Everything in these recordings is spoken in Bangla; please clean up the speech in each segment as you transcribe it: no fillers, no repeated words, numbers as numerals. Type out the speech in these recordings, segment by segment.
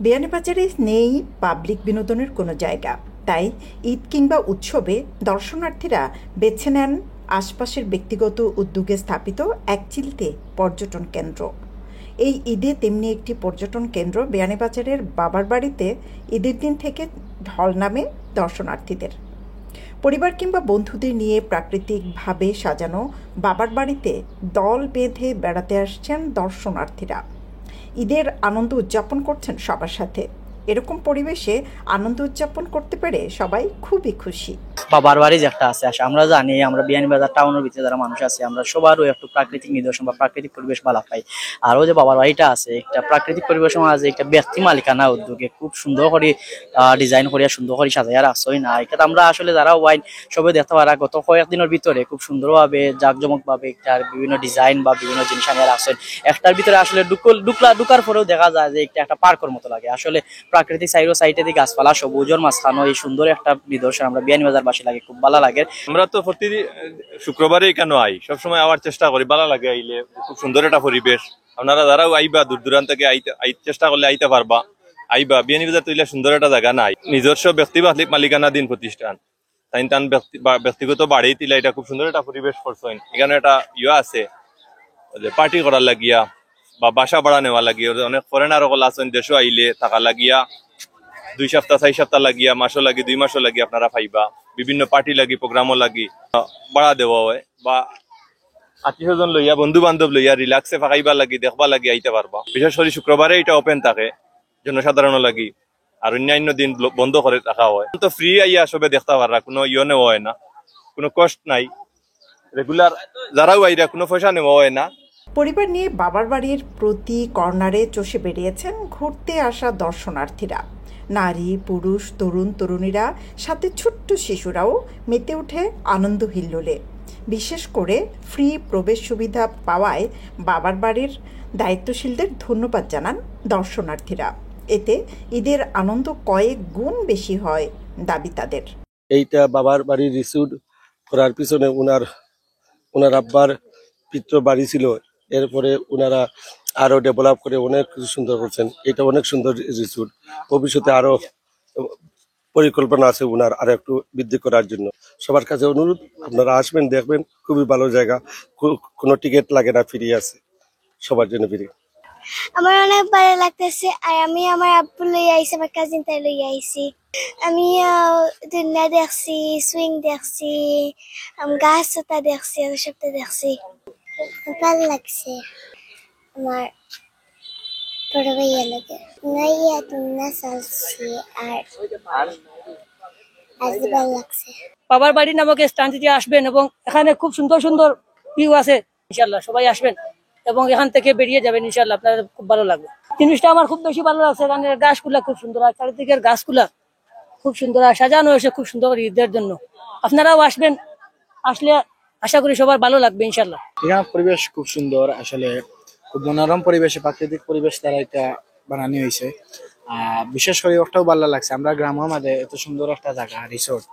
বিয়ানীবাজারে নেই পাবলিক বিনোদনের কোনো জায়গা, তাই ঈদ কিংবা উৎসবে দর্শনার্থীরা বেছে নেন আশপাশের ব্যক্তিগত উদ্যোগে স্থাপিত একচিলতে পর্যটন কেন্দ্র। এই ঈদে তেমনি একটি পর্যটন কেন্দ্র বিয়ানীবাজারের বাবার বাড়িতে ঈদের দিন থেকে ঢল নামে দর্শনার্থীদের। পরিবার কিংবা বন্ধুদের নিয়ে প্রাকৃতিকভাবে সাজানো বাবার বাড়িতে দল বেঁধে বেড়াতে আসছেন দর্শনার্থীরা। ঈদের আনন্দ উদযাপন করছেন সবার সাথে। এরকম পরিবেশে আনন্দ উদযাপন করতে পেরে সবাই খুবই খুশি। বাবার বাড়ি যে একটা আছে, আমরা জানি আমরা বিয়ানীবাজার টাউনের ভিতরে যারা মানুষ আছে আমরা সবারও একটু প্রাকৃতিক নিদর্শন বা প্রাকৃতিক পরিবেশ ভালো পাই। আরও যে বাবার বাড়িটা আছে একটা প্রাকৃতিক পরিবেশ মাঝে একটা ব্যক্তি মালিকানা উদ্যোগে খুব সুন্দর করে ডিজাইন করিয়া সুন্দর করে সাজাইয়া রাখছই না। এটা আমরা আসলে যারা ওয়াইন সবাই দেখতে পারা গত কয়েকদিনের ভিতরে খুব সুন্দরভাবে জাঁকজমকভাবে একটা বিভিন্ন ডিজাইন বা বিভিন্ন জিনিস আনিয়ে রাখছেন। একটার ভিতরে আসলে ঢুকার পরেও দেখা যায় যে একটা পার্কের মতো লাগে। আসলে প্রাকৃতিক সাইডে দিয়ে গাছপালা সবুজের মাঝখানো এই সুন্দর একটা নিদর্শন আমরা বিয়ানীবাজার বাসী লাগে, খুব ভালো লাগে। আমরা তো প্রতি শুক্রবারে কেন আই, সবসময় আওয়ার চেষ্টা করি, ভালো লাগে আইলে। খুব সুন্দর একটা পরিবেশ। আপনারা যারাও আইবা দূর দূরান্ত থেকে চেষ্টা করলে আইতে পারবা। আইবা, বিয়ানীবাজার তৈলে সুন্দর একটা জায়গা নাই, নিজস্ব ব্যক্তি মালিকানাধীন প্রতিষ্ঠান। তাই তান ব্যক্তিগত বাড়ি তিলা এটা খুব সুন্দর একটা পরিবেশ করছেন। এখানে একটা আছে পার্টি করার লাগিয়া বা বাসা ভাড়া নেওয়া লাগিয়া, অনেক ফরেনার সকল আছেন দেশও আইলে থাকা লাগিয়া 2 সপ্তাহ 4 সপ্তাহ লাগিয়া, মাসও লাগি 2 মাসও লাগি আপনারা পাইবা। বিভিন্ন পার্টি লাগি প্রোগ্রামও লাগি ভাড়া দেওয়া হয়, বা আত্মীয়স্বজন লইয়া বন্ধু বান্ধব লইয়া রিল্যাক্সে ফাঁকাইবা লাগি দেখবা লাগি আইতে পারবা। বিশেষ করে শুক্রবারে এটা ওপেন থাকে জনসাধারণ লাগি, আর অন্যান্য দিন বন্ধ করে রাখা হয়। তো ফ্রি আইয়া সবে দেখতে পারা, কোনো নেওয়া হয় না, কোনো কষ্ট নাই। রেগুলার যারাও আইরা কোনো পয়সা নেওয়া হয় না। পরিবার নিয়ে বাবার বাড়ির প্রতি কর্নারে চষে বেরিয়েছেন ঘুরতে আসা দর্শনার্থীরা। নারী, পুরুষ, তরুণ তরুণীরা, সাথে ছোট্ট শিশুরাও মেতে ওঠে আনন্দ হিল্লোলে। বিশেষ করে ফ্রি প্রবেশ সুবিধা পাওয়ায় বাবার বাড়ির দায়িত্বশীলদের ধন্যবাদ জানান দর্শনার্থীরা। এতে ঈদের আনন্দ কয়েক গুণ বেশি হয় দাবি তাদের। এইটা বাবার বাড়ির রিসোর্ট করার পিছনে ওনার আব্বার পিতৃ বাড়ি ছিল, এরপরে ওনারা আরো ডেভেলপ করে অনেক কিছু সুন্দর করছেন। এটা অনেক সুন্দর রিসোর্ট, ভবিষ্যতে আরো পরিকল্পনা আছে ওনার আরো একটু বৃদ্ধি করার জন্য। সবার কাছে অনুরোধ, আপনারা আসবেন, দেখবেন, খুবই ভালো জায়গা, কোনো টিকিট লাগে না, ফ্রি আছে সবার জন্য, ফ্রি। আমার অনেক ভালো লাগতেছে, আর আমি আমার আব্বু লইয়া আইছি, আমার কাজিন তাই লইয়া আইছি। আমি দুনিয়া দেখছি, সুইং দেখছি, গাছ দেখছি, সবটা দেখছি, ভালো লাগছে। আমার বড় ভাইয়া লাগে নাইয়া তুমি চলছি, আর আজ ভালো লাগছে। বাবার বাড়ি নামক স্থানটিতে আসবেন এবং এখানে খুব সুন্দর সুন্দর ভিউ আছে। ইনশাল্লাহ সবাই আসবেন এবং এখান থেকে বেরিয়ে যাবেন, ইনশাল্লাহ আপনাদের খুব ভালো লাগবে। জিনিসটা আমার খুব বেশি ভালো লাগছে, এখানে গাছগুলা খুব সুন্দর, আর চারিদিকের গাছগুলা খুব সুন্দর আর সাজানো হয়েছে খুব সুন্দর ঈদের জন্য। আপনারাও আসবেন, আসলে আশা করি সবার ভালো লাগবে ইনশাল্লাহ। এখানে পরিবেশ খুব সুন্দর, আসলে খুব মনোরম পরিবেশে প্রাকৃতিক পরিবেশ দ্বারা এটা বানানো হয়েছে। বিশেষ করে ওটাও ভালো লাগছে, আমরা গ্রামের মাঝে এত সুন্দর একটা জায়গা রিসোর্ট,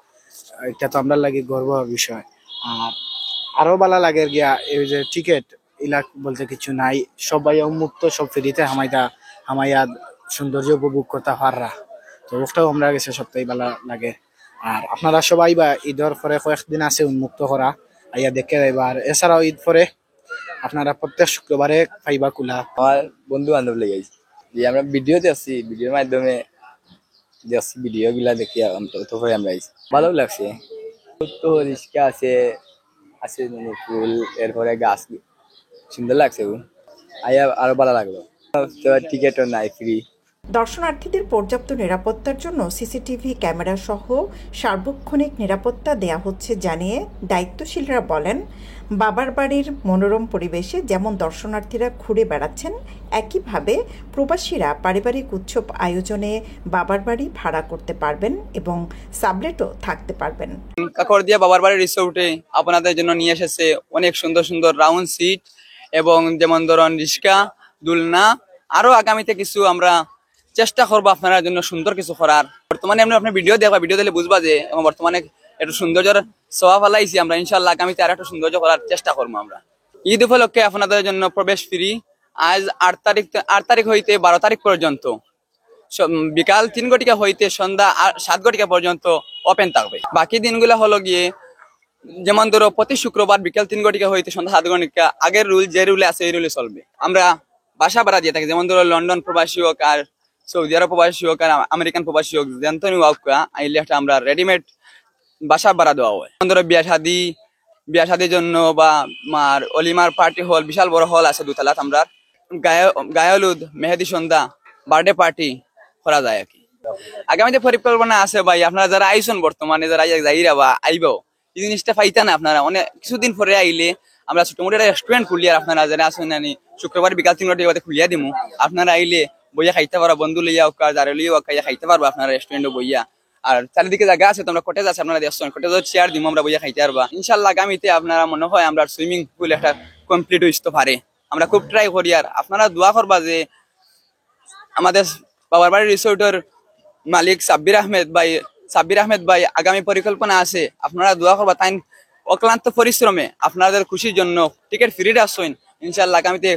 এটা তো আমরা লাগে গর্ব বিষয়। আর আরো ভালো লাগে গিয়া এই যে টিকিট ইলাক বলতে কিছু নাই, সবাই উন্মুক্ত, সব ফ্রিতে হামাইয়া সৌন্দর্য উপভোগ করতে পাররা। তো ওটাও আমরা গেছে সবটাই ভালো লাগে। আর আপনারা সবাই বা ঈদের পরে কয়েকদিন আছে উন্মুক্ত করা, আইয়া দেখে যাইবা। আর এছাড়াও ঈদ পরে আপনারা প্রত্যেক শুক্রবারে পাইবা খোলা। আমার বন্ধু বান্ধব লেগে গেছে যে আমরা ভিডিওতে আসছি, ভিডিওর মাধ্যমে দেখছি, ভিডিও গুলা দেখি আমরা ভালো লাগছে। তো রিক্সা আছে ফুল, এরপরে গাছ সুন্দর লাগছে, আইয়া আরো ভালো লাগলো। টিকিটও নাই, ফ্রি। দর্শনার্থীদের পর্যাপ্ত নিরাপত্তার জন্য সিসিটিভি ক্যামেরা সহ সার্বক্ষণিক নিরাপত্তা দেয়া হচ্ছে জানিয়ে দায়িত্বশীলরা বলেন, বাবার বাড়ির মনোরম পরিবেশে যেমন দর্শনার্থীরা ঘুরে বেড়াচ্ছেন, একইভাবে প্রবাসীরা পারিবারিক উৎসব আয়োজনে বাবার বাড়ি ভাড়া করতে পারবেন এবং সাবলেটও থাকতে পারবেন। কাকরদিয়া বাবার বাড়ির রিসোর্টে আপনাদের জন্য নিয়ে এসেছে অনেক সুন্দর সুন্দর রাউন্ড সিট এবং যেমন ধরুন রিক্সা, দুলনা, আরো আগামীতে কিছু আমরা চেষ্টা করবো আপনার জন্য সুন্দর কিছু করার। বর্তমানে আপনি ভিডিও দেখবা, ভিডিও দিলে বুঝবা যে বর্তমানে একটু সৌন্দর্যের ছোঁয়া ফেলাইছি আমরা। ইনশাল্লাহ আগামীতে আর একটু সৌন্দর্য করার চেষ্টা করবো আমরা। ঈদ উপলক্ষে আপনাদের জন্য প্রবেশ ফ্রি। আজ 8 তারিখ হইতে 12 তারিখ পর্যন্ত বিকাল 3 ঘটিকা হইতে সন্ধ্যা 7 ঘটিকা পর্যন্ত ওপেন থাকবে। বাকি দিনগুলো হলো গিয়ে যেমন ধরো প্রতি শুক্রবার বিকাল 3 ঘটিকা হইতে সন্ধ্যা 7 ঘটিকা আগের রুল যে রুলে আছে এই রুলে চলবে। আমরা বাসা ভাড়া দিয়ে থাকি, যেমন ধরো লন্ডন প্রবাসী হোক আর সৌদি আরব প্রবাসী হোক আর আমেরিকান প্রবাসী হোক, যেমন আইলে একটা আমরা রেডিমেড বাসা ভাড়া দেওয়া হয়। যেমন ধরো বিয়া শাদির জন্য বা অলিমার পার্টি হল, বিশাল বড় হল আছে দুতলাত, আমরা গায়লুদ, মেহেদি সন্ধ্যা, বার্থডে পার্টি করা যায় আর কি। আগামীতে পরিকল্পনা আছে ভাই, আপনারা যারা আইসন বর্তমানে যারা যাইরা বা আইবাও এই জিনিসটা পাইতা না, আপনারা অনেক কিছুদিন পরে আইলে আমরা ছোট মোটো রেস্টুরেন্ট খুলিয়ার আপনারা যারা আসেন শুক্রবার বিকাল 3 ঘটিকা খুলিয়া দিমু। আপনারা আইলে বইয়া খাইতে পারবা, বন্ধু লইয়া হোক যারা লইয়া হোক খাইতে পারবা আপনারা রেস্টুরেন্টে বইয়া। আর চারিদিকে জায়গা আছে, তোমরা কটেজ আছে, আপনারা দেখছেন কটেজের চেয়ার দিমু, আমরা বইয়া খাইতে পারবা। ইনশাল্লাহ আগামীতে আপনারা মনে হয় আমরা সুইমিং পুল একটা কমপ্লিট হইতে পারে, আমরা খুব ট্রাই করি। আর আপনারা দোয়া করবা যে আমাদের বাবার বাড়ি রিসোর্টের মালিক সাব্বির আহমেদ ভাই আগামী পরিকল্পনা আছে, আপনারা দোয়া করবা। তাই অক্লান্ত পরিশ্রমে আপনাদের খুশির জন্য টিকিট ফ্রি আসছেন, ইনশাল্লাহ আগামীতে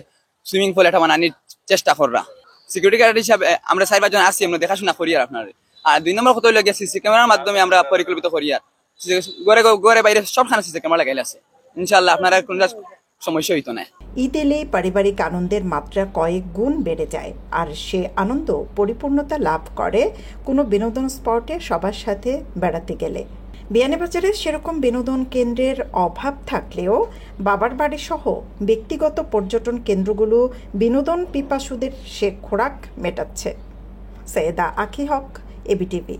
সুইমিং পুল একটা বানানোর চেষ্টা কররা। সিকিউরিটি গার্ড হিসাবে আমরা 4-5 জন আছি, আমরা দেখাশোনা করি। আর আপনার আর 2 নম্বর কথা হইল গিয়ে সিসি ক্যামেরার মাধ্যমে আমরা পরিকল্পিত করি। আর ঘরে বাইরে সবখানে সিসি ক্যামেরা লাগাইলে আছে, ইনশাল্লাহ আপনারা কোনো সমস্যা হইতো না। ঈদ এলে পারিবারিক আনন্দের মাত্রা কয়েক গুণ বেড়ে যায়, আর সে আনন্দ পরিপূর্ণতা লাভ করে কোনো বিনোদন স্পটে সবার সাথে বেড়াতে গেলে। বিয়ানীবাজারে সেরকম বিনোদন কেন্দ্রের অভাব থাকলেও বাবার বাড়ি সহ ব্যক্তিগত পর্যটন কেন্দ্রগুলো বিনোদন পিপাসুদের সে খোরাক মেটাচ্ছে। সৈয়দা আখি হক, এবিটিভি।